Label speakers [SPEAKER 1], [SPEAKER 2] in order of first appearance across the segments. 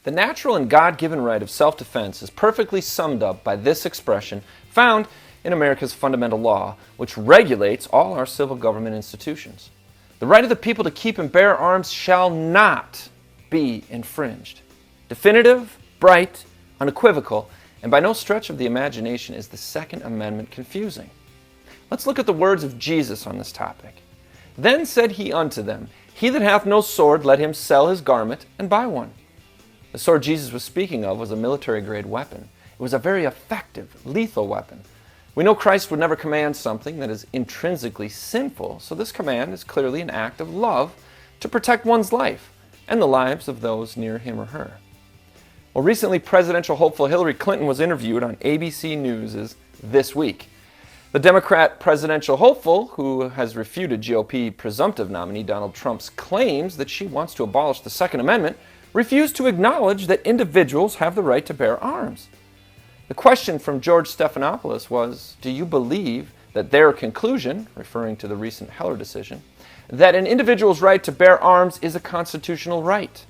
[SPEAKER 1] The natural and God-given right of self-defense is perfectly summed up by this expression found in America's fundamental law, which regulates all our civil government institutions. The right of the people to keep and bear arms shall not be infringed. Definitive, bright, unequivocal, and by no stretch of the imagination is the Second Amendment confusing. Let's look at the words of Jesus on this topic. Then said he unto them, He that hath no sword, let him sell his garment and buy one. The sword Jesus was speaking of was a military-grade weapon. It was a very effective, lethal weapon. We know Christ would never command something that is intrinsically sinful, so this command is clearly an act of love to protect one's life and the lives of those near him or her. Well, recently, presidential hopeful Hillary Clinton was interviewed on ABC News' This Week. The Democrat presidential hopeful, who has refuted GOP presumptive nominee Donald Trump's claims that she wants to abolish the Second Amendment, refused to acknowledge that individuals have the right to bear arms. The question from George Stephanopoulos was, do you believe that their conclusion, referring to the recent Heller decision, that an individual's right to bear arms is a constitutional right?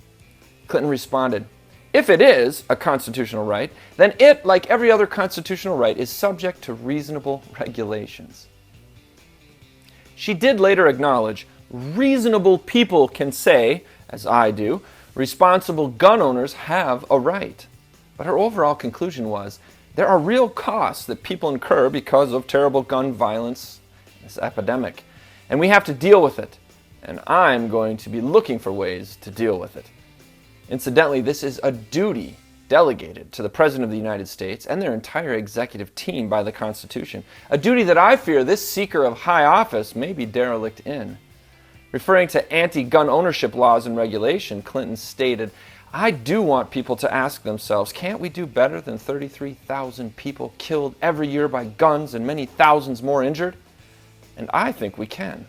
[SPEAKER 1] Clinton responded, if it is a constitutional right, then it, like every other constitutional right, is subject to reasonable regulations. She did later acknowledge, reasonable people can say, as I do, responsible gun owners have a right. But her overall conclusion was, there are real costs that people incur because of terrible gun violence, this epidemic, and we have to deal with it. And I'm going to be looking for ways to deal with it. Incidentally, this is a duty delegated to the President of the United States and their entire executive team by the Constitution, a duty that I fear this seeker of high office may be derelict in. Referring to anti-gun ownership laws and regulation, Clinton stated, I do want people to ask themselves, can't we do better than 33,000 people killed every year by guns and many thousands more injured? And I think we can.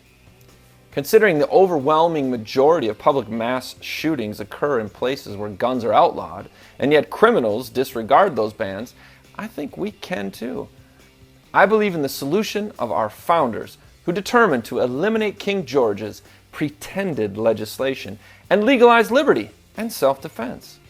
[SPEAKER 1] Considering the overwhelming majority of public mass shootings occur in places where guns are outlawed, and yet criminals disregard those bans, I think we can too. I believe in the solution of our founders, who determined to eliminate King George's pretended legislation and legalize liberty and self-defense.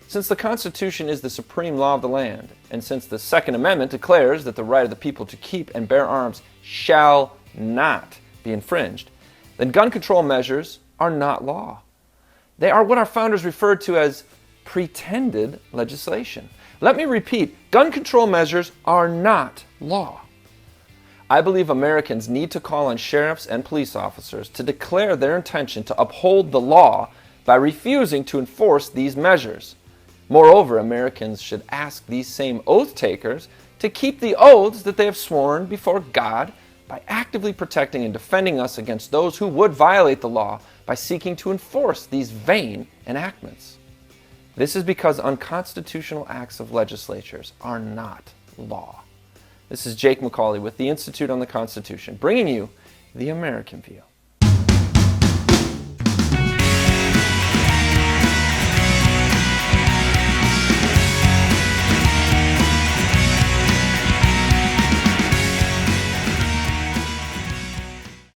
[SPEAKER 1] Since the Constitution is the supreme law of the land, and since the Second Amendment declares that the right of the people to keep and bear arms shall not be infringed, then gun control measures are not law. They are what our founders referred to as pretended legislation. Let me repeat, gun control measures are not law. I believe Americans need to call on sheriffs and police officers to declare their intention to uphold the law by refusing to enforce these measures. Moreover, Americans should ask these same oath takers to keep the oaths that they have sworn before God by actively protecting and defending us against those who would violate the law by seeking to enforce these vain enactments. This is because unconstitutional acts of legislatures are not law. This is Jake MacAulay with the Institute on the Constitution, bringing you the American View.